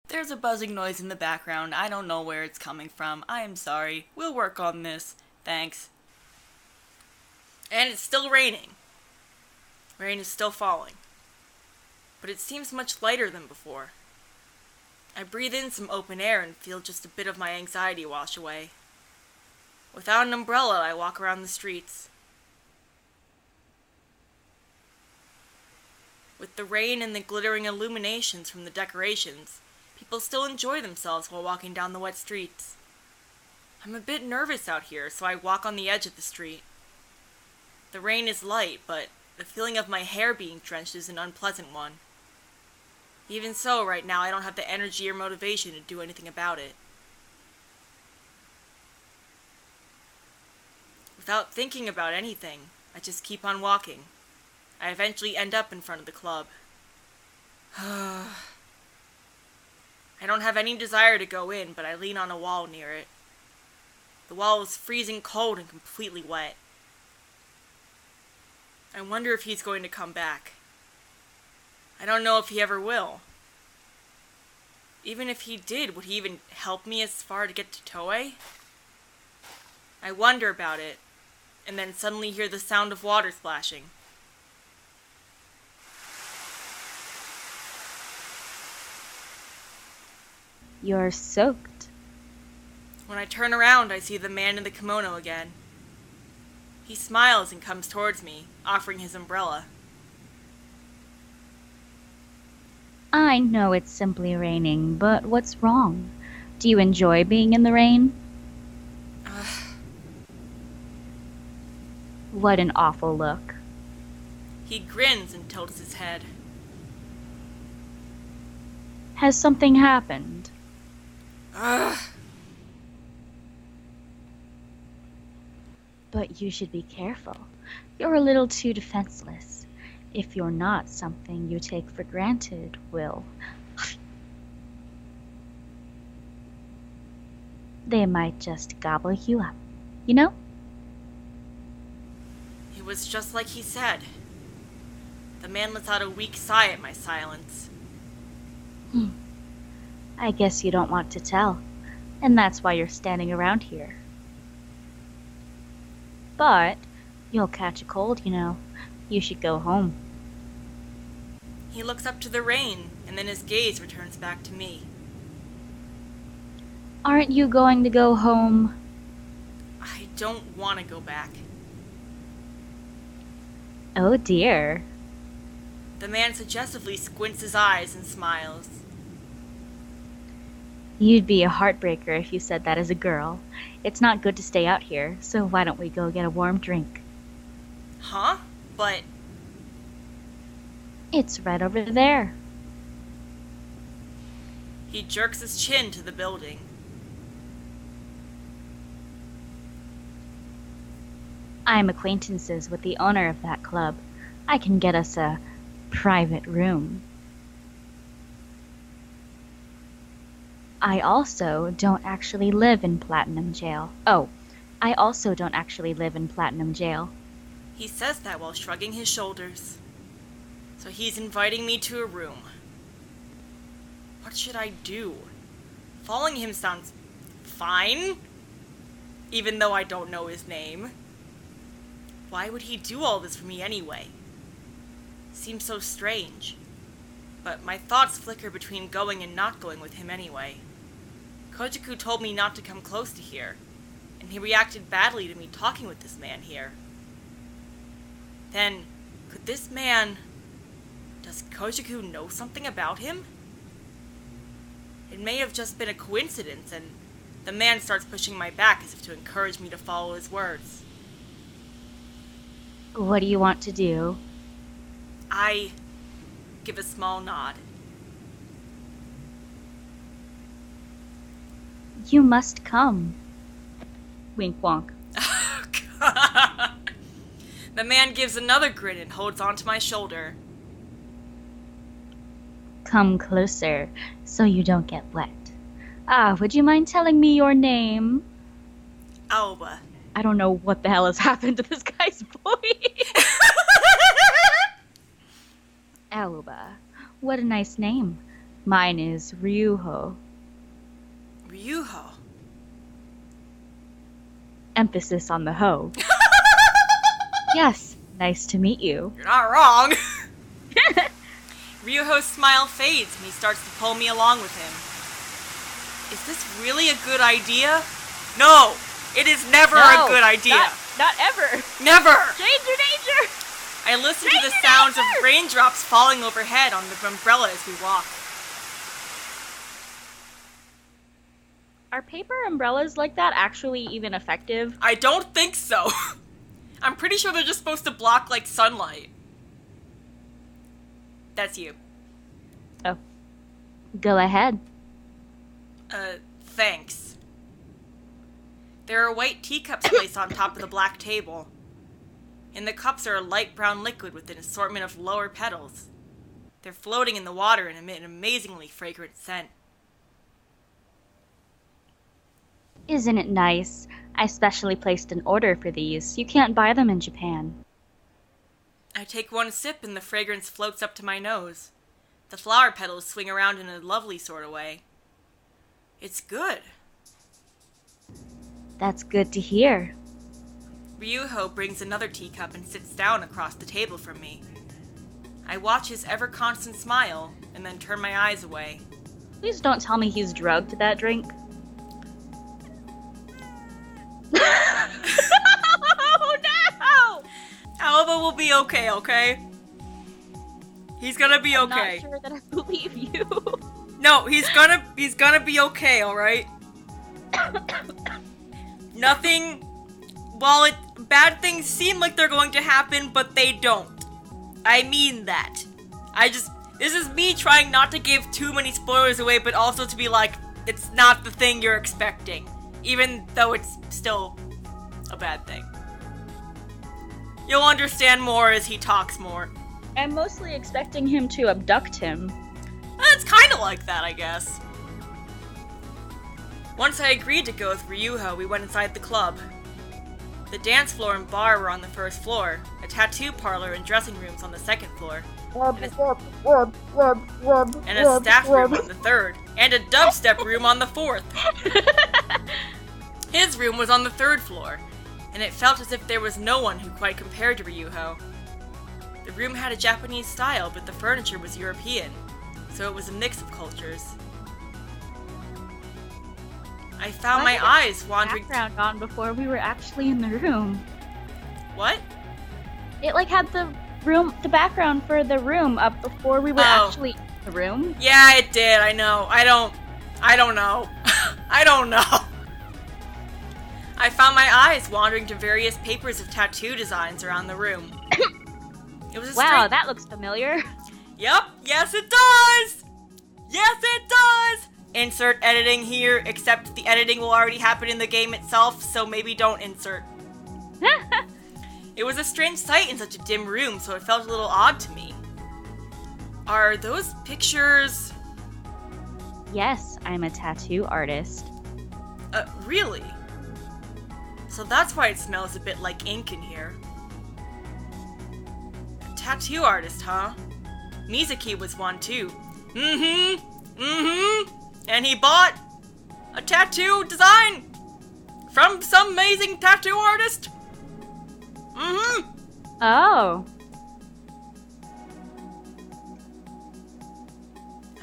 There's a buzzing noise in the background. I don't know where it's coming from. I am sorry. We'll work on this. Thanks. And it's still raining. Rain is still falling. But it seems much lighter than before. I breathe in some open air and feel just a bit of my anxiety wash away. Without an umbrella, I walk around the streets. With the rain and the glittering illuminations from the decorations, people still enjoy themselves while walking down the wet streets. I'm a bit nervous out here, so I walk on the edge of the street. The rain is light, but the feeling of my hair being drenched is an unpleasant one. Even so, right now I don't have the energy or motivation to do anything about it. Without thinking about anything, I just keep on walking. I eventually end up in front of the club. I don't have any desire to go in, but I lean on a wall near it. The wall is freezing cold and completely wet. I wonder if he's going to come back. I don't know if he ever will. Even if he did, would he even help me as far to get to Toei? I wonder about it, and then suddenly hear the sound of water splashing. You're soaked. When I turn around, I see the man in the kimono again. He smiles and comes towards me, offering his umbrella. I know it's simply raining, but what's wrong? Do you enjoy being in the rain? What an awful look. He grins and tilts his head. Has something happened? But you should be careful. You're a little too defenseless. If you're not, something you take for granted will. They might just gobble you up, you know? It was just like he said. The man lets out a weak sigh at my silence. I guess you don't want to tell, and that's why you're standing around here. But you'll catch a cold, you know. You should go home. He looks up to the rain, and then his gaze returns back to me. Aren't you going to go home? I don't want to go back. Oh dear. The man suggestively squints his eyes and smiles. You'd be a heartbreaker if you said that as a girl. It's not good to stay out here, so why don't we go get a warm drink? Huh? But... It's right over there. He jerks his chin to the building. I'm acquaintances with the owner of that club. I can get us a private room. I also don't actually live in Platinum Jail. I also don't actually live in Platinum Jail. He says that while shrugging his shoulders. So he's inviting me to a room. What should I do? Following him sounds fine, even though I don't know his name. Why would he do all this for me anyway? Seems so strange. But my thoughts flicker between going and not going with him anyway. Koujaku told me not to come close to here, and he reacted badly to me talking with this man here. Then, could this man... Does Koujaku know something about him? It may have just been a coincidence, and the man starts pushing my back as if to encourage me to follow his words. What do you want to do? I give a small nod. You must come. Wink wonk. The man gives another grin and holds onto my shoulder. Come closer, so you don't get wet. Would you mind telling me your name? Aoba. I don't know what the hell has happened to this guy's voice. Aoba. What a nice name. Mine is Ryuho. Ryuho. Emphasis on the ho. Yes, nice to meet you. You're not wrong. Ryuho's smile fades and he starts to pull me along with him. Is this really a good idea? No! It is never a good idea! Not ever! Never! Danger! I listen to the sounds of raindrops falling overhead on the umbrella as we walk. Are paper umbrellas like that actually even effective? I don't think so. I'm pretty sure they're just supposed to block, like, sunlight. That's you. Oh. Go ahead. Thanks. There are white teacups placed on top of the black table. In the cups are a light brown liquid with an assortment of lower petals. They're floating in the water and emit an amazingly fragrant scent. Isn't it nice? I specially placed an order for these. You can't buy them in Japan. I take one sip and the fragrance floats up to my nose. The flower petals swing around in a lovely sort of way. It's good. That's good to hear. Ryuho brings another teacup and sits down across the table from me. I watch his ever-constant smile and then turn my eyes away. Please don't tell me he's drugged that drink. Oh no! Aoba will be okay, okay? He's gonna be okay. I'm not sure that I believe you. No, he's gonna be okay, alright? Nothing... Well, bad things seem like they're going to happen, but they don't. I mean that. This is me trying not to give too many spoilers away, but also to be like, it's not the thing you're expecting. Even though it's still a bad thing. You'll understand more as he talks more. I'm mostly expecting him to abduct him. It's kind of like that, I guess. Once I agreed to go with Ryuho, we went inside the club. The dance floor and bar were on the first floor, a tattoo parlor and dressing rooms on the second floor, and a staff room on the third, and a dubstep room on the fourth. His room was on the third floor, and it felt as if there was no one who quite compared to Ryuho. The room had a Japanese style, but the furniture was European, so it was a mix of cultures. I found my eyes wandering... Background on before we were actually in the room. What? It had the background for the room up before we were actually in the room. Yeah, it did. I know. I don't know. I don't know. I found my eyes wandering to various papers of tattoo designs around the room. It was wow, that looks familiar. Yep. Yes, it does. Yes, it does. Insert editing here, except the editing will already happen in the game itself, so maybe don't insert. It was a strange sight in such a dim room, so it felt a little odd to me. Are those pictures... Yes, I'm a tattoo artist. Really? So that's why it smells a bit like ink in here. A tattoo artist, huh? Mizuki was one too. And he bought a tattoo design from some amazing tattoo artist. Oh.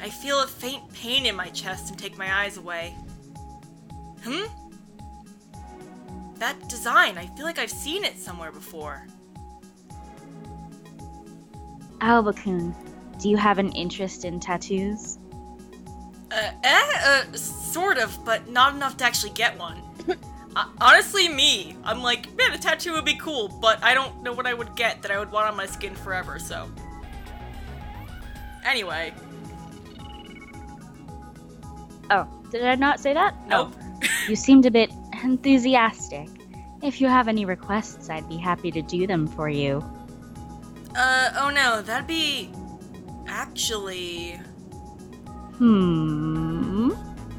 I feel a faint pain in my chest and take my eyes away. That design, I feel like I've seen it somewhere before. Aoba-kun, do you have an interest in tattoos? Sort of, but not enough to actually get one. Honestly, me. I'm like, man, a tattoo would be cool, but I don't know what I would get that I would want on my skin forever, so. Anyway. Oh, did I not say that? Nope. Oh. You seemed a bit enthusiastic. If you have any requests, I'd be happy to do them for you. Oh no, that'd be... Actually...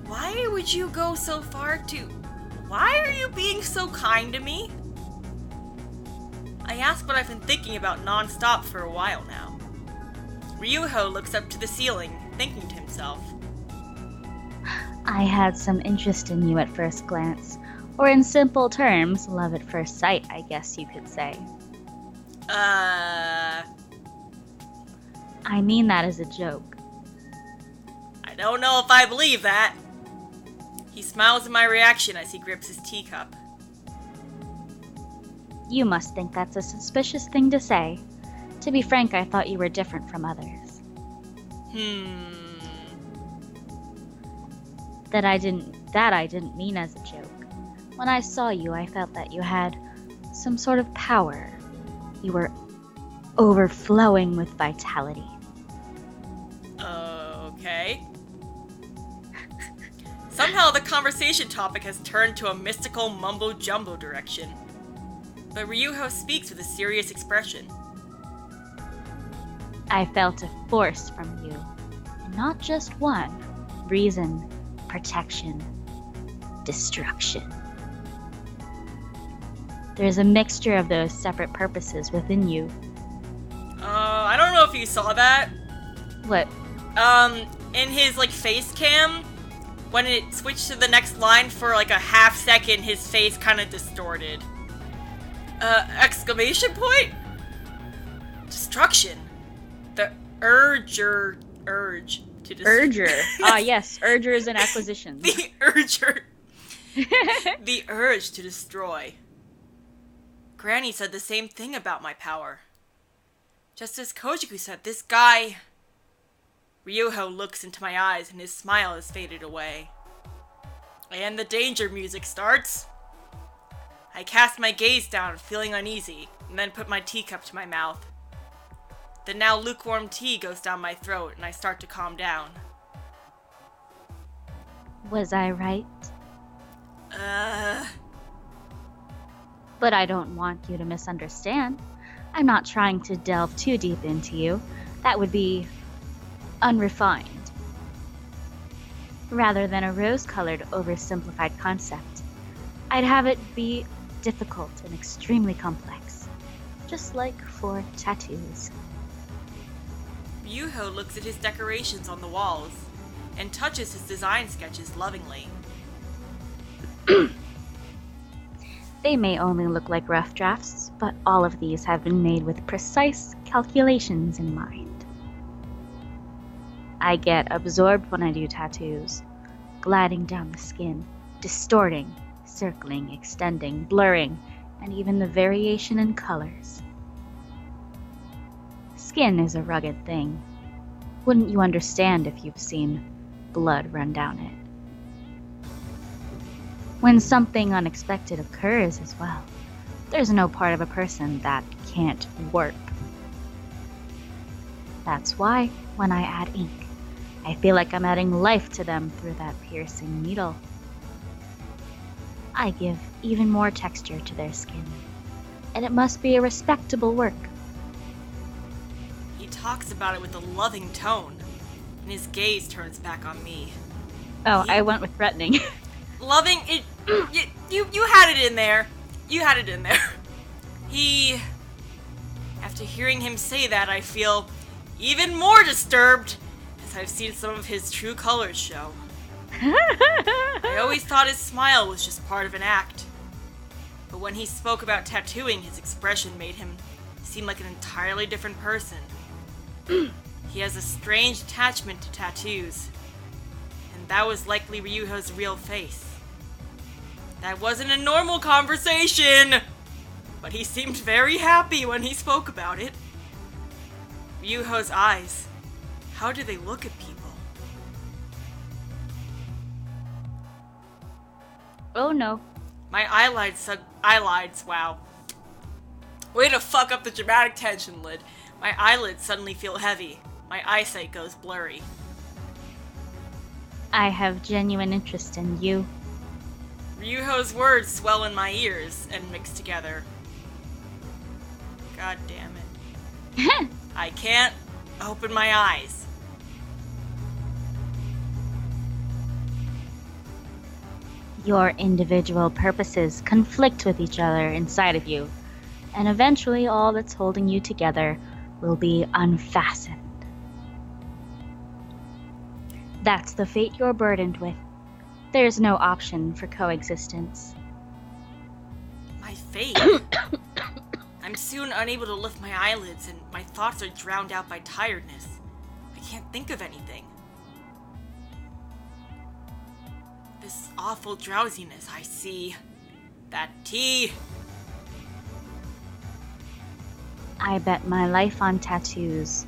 Why would you go so far to... Why are you being so kind to me? I ask what I've been thinking about non-stop for a while now. Ryuho looks up to the ceiling, thinking to himself. I had some interest in you at first glance. Or in simple terms, love at first sight, I guess you could say. I mean that as a joke. I don't know if I believe that. He smiles at my reaction as he grips his teacup. You must think that's a suspicious thing to say. To be frank, I thought you were different from others. That I didn't mean as a joke. When I saw you, I felt that you had some sort of power. You were overflowing with vitality. Okay. Somehow the conversation topic has turned to a mystical mumbo-jumbo direction. But Ryuho speaks with a serious expression. I felt a force from you. And not just one. Reason, protection, destruction. There's a mixture of those separate purposes within you. I don't know if you saw that. What? In his, face cam, when it switched to the next line for, a half second, his face kind of distorted. Exclamation point? Destruction. The urge to destroy. Urger. Yes, urgers and acquisitions. The urger. The urge to destroy. Granny said the same thing about my power. Just as Koujaku said, this guy... Ryuho looks into my eyes and his smile has faded away. And the danger music starts. I cast my gaze down, feeling uneasy, and then put my teacup to my mouth. The now lukewarm tea goes down my throat and I start to calm down. Was I right? But I don't want you to misunderstand. I'm not trying to delve too deep into you. That would be unrefined. Rather than a rose-colored, oversimplified concept, I'd have it be difficult and extremely complex. Just like for tattoos. Ryuho looks at his decorations on the walls and touches his design sketches lovingly. They may only look like rough drafts, but all of these have been made with precise calculations in mind. I get absorbed when I do tattoos, gliding down the skin, distorting, circling, extending, blurring, and even the variation in colors. Skin is a rugged thing. Wouldn't you understand if you've seen blood run down it? When something unexpected occurs as well, there's no part of a person that can't warp. That's why, when I add ink, I feel like I'm adding life to them through that piercing needle. I give even more texture to their skin, and it must be a respectable work. He talks about it with a loving tone, and his gaze turns back on me. Oh, I went with threatening. Loving it. You had it in there. You had it in there. After hearing him say that, I feel even more disturbed as I've seen some of his true colors show. I always thought his smile was just part of an act. But when he spoke about tattooing, his expression made him seem like an entirely different person. He has a strange attachment to tattoos. And that was likely Ryuho's real face. That wasn't a normal conversation! But he seemed very happy when he spoke about it. Ryuho's eyes. How do they look at people? Oh no. My eyelids, wow. Way to fuck up the dramatic tension, Lyd. My eyelids suddenly feel heavy. My eyesight goes blurry. I have genuine interest in you. Ryuho's words swell in my ears and mix together. God damn it. I can't open my eyes. Your individual purposes conflict with each other inside of you, and eventually all that's holding you together will be unfastened. That's the fate you're burdened with. There's no option for coexistence. My fate? I'm soon unable to lift my eyelids, and my thoughts are drowned out by tiredness. I can't think of anything. This awful drowsiness I see. That tea. I bet my life on tattoos.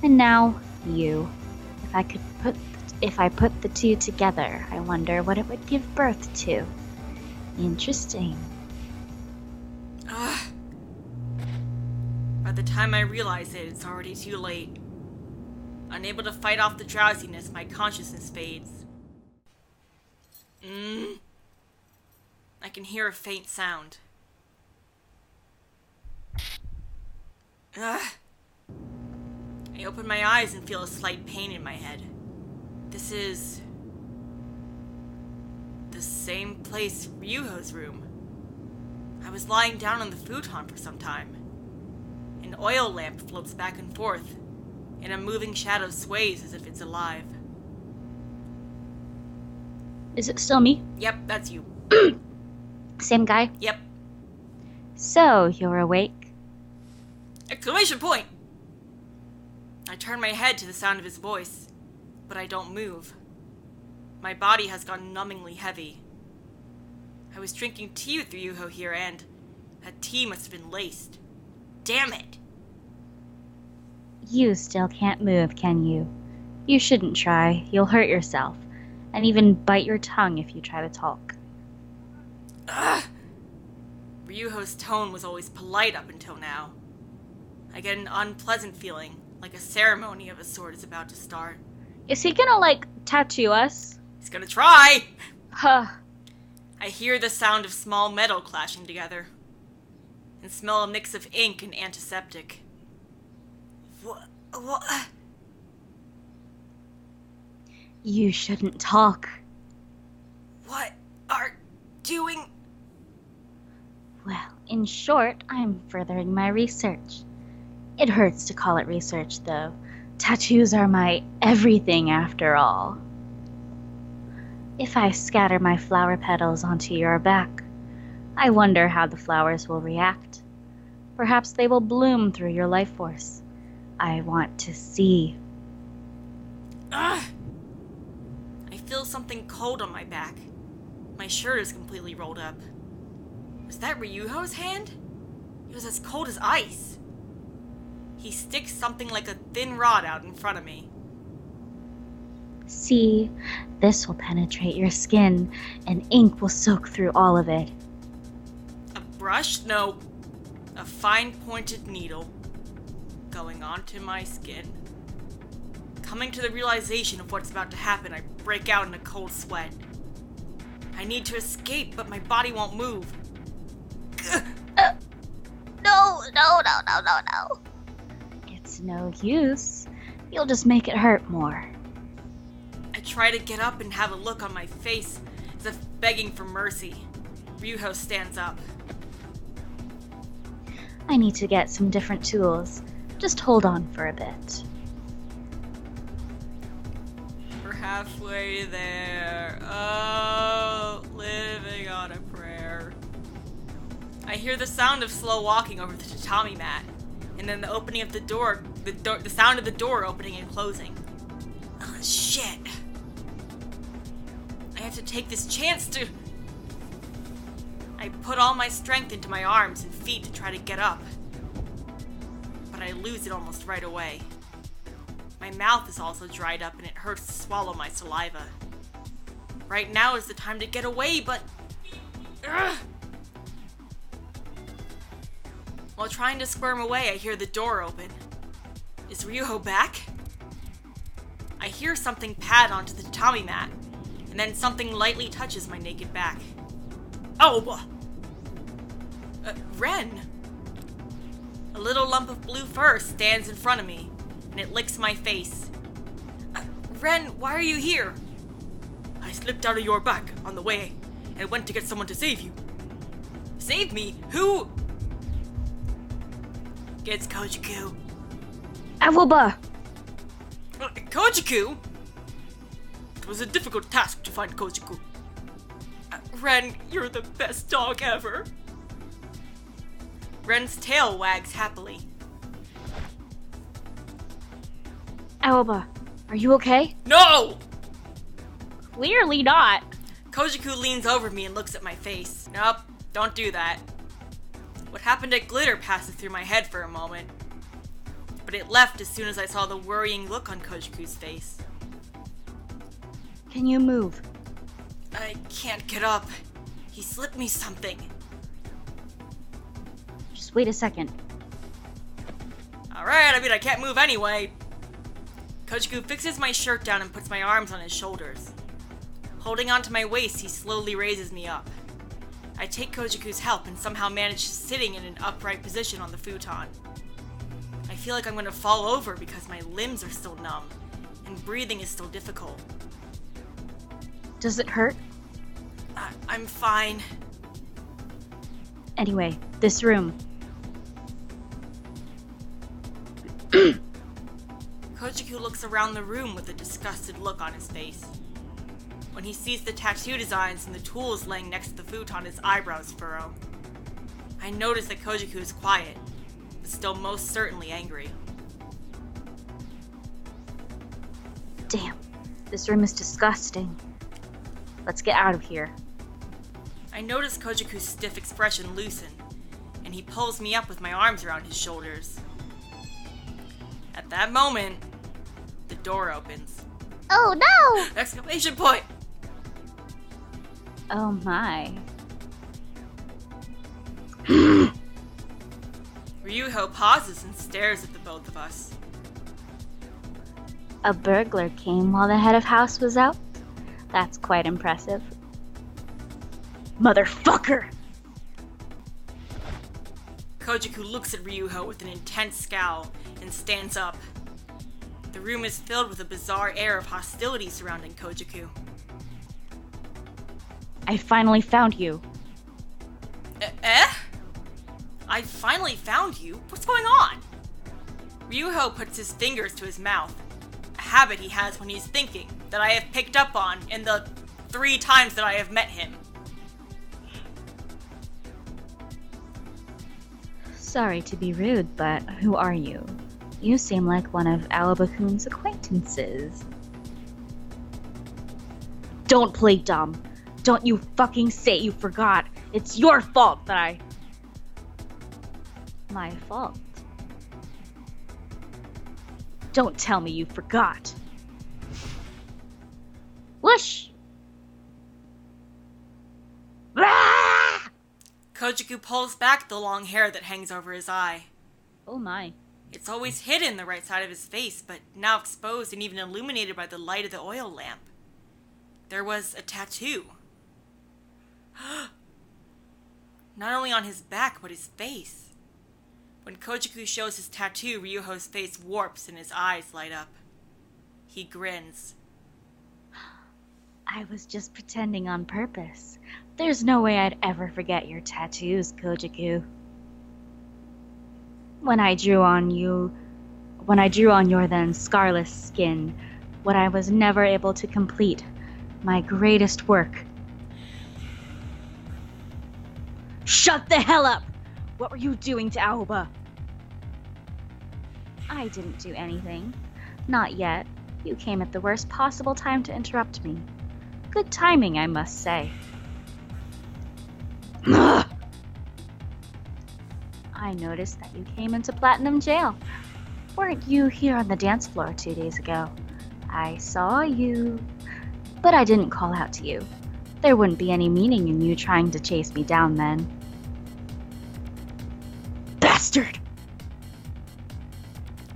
And now, you. If I put the two together, I wonder what it would give birth to. Interesting. Ugh. By the time I realize it, it's already too late. Unable to fight off the drowsiness, my consciousness fades. I can hear a faint sound. Ugh. I open my eyes and feel a slight pain in my head. This is the same place Ryuho's room. I was lying down on the futon for some time. An oil lamp floats back and forth, and a moving shadow sways as if it's alive. Is it still me? Yep, that's you. Same guy? Yep. So, you're awake? Exclamation point! I turn my head to the sound of his voice, but I don't move. My body has gone numbingly heavy. I was drinking tea with Ryuho here, and that tea must have been laced. Damn it! You still can't move, can you? You shouldn't try. You'll hurt yourself, and even bite your tongue if you try to talk. Ugh! Ryuho's tone was always polite up until now. I get an unpleasant feeling, like a ceremony of a sort is about to start. Is he gonna, tattoo us? He's gonna try! Huh. I hear the sound of small metal clashing together, and smell a mix of ink and antiseptic. What? You shouldn't talk. What are doing? Well, in short, I'm furthering my research. It hurts to call it research, though. Tattoos are my everything, after all. If I scatter my flower petals onto your back, I wonder how the flowers will react. Perhaps they will bloom through your life force. I want to see. Ugh! I feel something cold on my back. My shirt is completely rolled up. Was that Ryuho's hand? It was as cold as ice. He sticks something like a thin rod out in front of me. See, this will penetrate your skin, and ink will soak through all of it. A brush? No. A fine-pointed needle. Going onto my skin. Coming to the realization of what's about to happen, I break out in a cold sweat. I need to escape, but my body won't move. No. It's no use. You'll just make it hurt more. I try to get up and have a look on my face, as if begging for mercy. Ryuho stands up. I need to get some different tools. Just hold on for a bit. We're halfway there. Oh, living on a prayer. I hear the sound of slow walking over the tatami mat, and then the opening of the door, the sound of the door opening and closing. Oh, shit. I have to take this chance to... I put all my strength into my arms and feet to try to get up. But I lose it almost right away. My mouth is also dried up and it hurts to swallow my saliva. Right now is the time to get away, but... Ugh! While trying to squirm away, I hear the door open. Is Ryuho back? I hear something pad onto the tatami mat, and then something lightly touches my naked back. Aoba! Ren! A little lump of blue fur stands in front of me, and it licks my face. Ren, why are you here? I slipped out of your back on the way, and went to get someone to save you. Save me? Who? It's Koujaku. Aoba! Koujaku? It was a difficult task to find Koujaku. Ren, you're the best dog ever. Ren's tail wags happily. Aoba, are you okay? No! Clearly not. Koujaku leans over me and looks at my face. Nope, don't do that. What happened at Glitter passes through my head for a moment, but it left as soon as I saw the worrying look on Koujaku's face. Can you move? I can't get up. He slipped me something. Just wait a second. Alright, I can't move anyway. Koujaku fixes my shirt down and puts my arms on his shoulders. Holding onto my waist, he slowly raises me up. I take Koujaku's help and somehow manage sitting in an upright position on the futon. I feel like I'm going to fall over because my limbs are still numb, and breathing is still difficult. Does it hurt? I'm fine. Anyway, this room. Koujaku looks around the room with a disgusted look on his face. When he sees the tattoo designs and the tools laying next to the futon, his eyebrows furrow. I notice that Koujaku is quiet, but still most certainly angry. Damn, this room is disgusting. Let's get out of here. I notice Koujaku's stiff expression loosen, and he pulls me up with my arms around his shoulders. At that moment, the door opens. Oh no! Exclamation point! Oh my. Ryuho pauses and stares at the both of us. A burglar came while the head of house was out? That's quite impressive. Motherfucker! Koujaku looks at Ryuho with an intense scowl and stands up. The room is filled with a bizarre air of hostility surrounding Koujaku. I finally found you. Eh? I finally found you? What's going on? Ryuho puts his fingers to his mouth, a habit he has when he's thinking that I have picked up on in the 3 times that I have met him. Sorry to be rude, but who are you? You seem like one of Aoba-kun's acquaintances. Don't play dumb. Don't you fucking say you forgot. It's your fault that I... My fault? Don't tell me you forgot. Whoosh! Ah! Koujaku pulls back the long hair that hangs over his eye. Oh my. It's always hidden the right side of his face, but now exposed and even illuminated by the light of the oil lamp. There was a tattoo. Not only on his back, but his face. When Koujaku shows his tattoo, Ryuho's face warps and his eyes light up. He grins. I was just pretending on purpose. There's no way I'd ever forget your tattoos, Koujaku. When I drew on your then scarless skin, what I was never able to complete, my greatest work. Shut the hell up! What were you doing to Aoba? I didn't do anything. Not yet. You came at the worst possible time to interrupt me. Good timing, I must say. I noticed that you came into Platinum Jail. Weren't you here on the dance floor 2 days ago? I saw you, but I didn't call out to you. There wouldn't be any meaning in you trying to chase me down then. Bastard!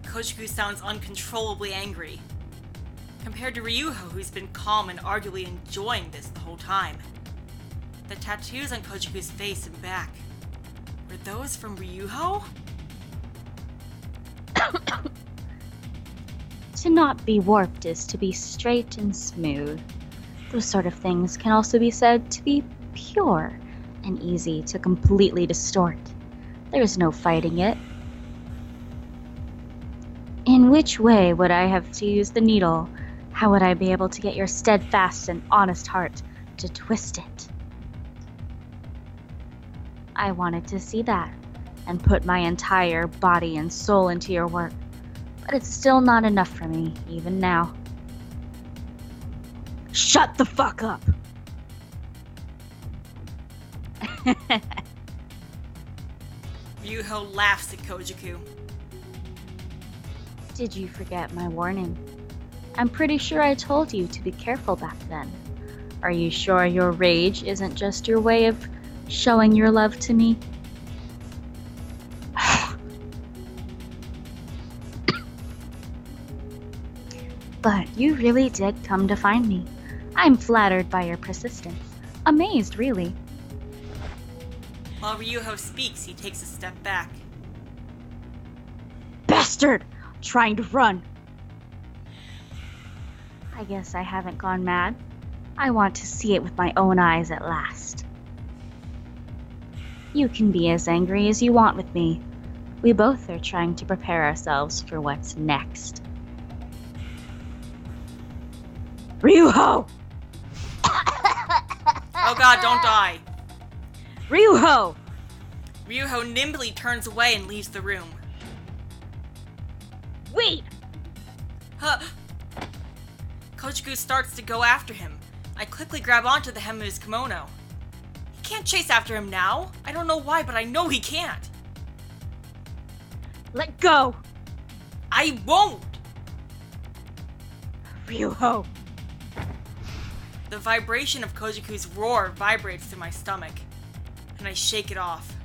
Koujaku sounds uncontrollably angry. Compared to Ryuho, who's been calm and arguably enjoying this the whole time. The tattoos on Koujaku's face and back. Were those from Ryuho? To not be warped is to be straight and smooth. Those sort of things can also be said to be pure and easy to completely distort. There's no fighting it. In which way would I have to use the needle? How would I be able to get your steadfast and honest heart to twist it? I wanted to see that and put my entire body and soul into your work, but it's still not enough for me, even now. Shut the fuck up! Ryuho laughs at Koujaku. Did you forget my warning? I'm pretty sure I told you to be careful back then. Are you sure your rage isn't just your way of showing your love to me? But you really did come to find me. I'm flattered by your persistence. Amazed, really. While Ryuho speaks, he takes a step back. Bastard! Trying to run! I guess I haven't gone mad. I want to see it with my own eyes at last. You can be as angry as you want with me. We both are trying to prepare ourselves for what's next. Ryuho! Oh god, don't die. Ryuho! Ryuho nimbly turns away and leaves the room. Wait! Huh. Koujaku starts to go after him. I quickly grab onto the hem of his kimono. He can't chase after him now. I don't know why, but I know he can't. Let go! I won't! Ryuho! The vibration of Koujaku's roar vibrates through my stomach, and I shake it off.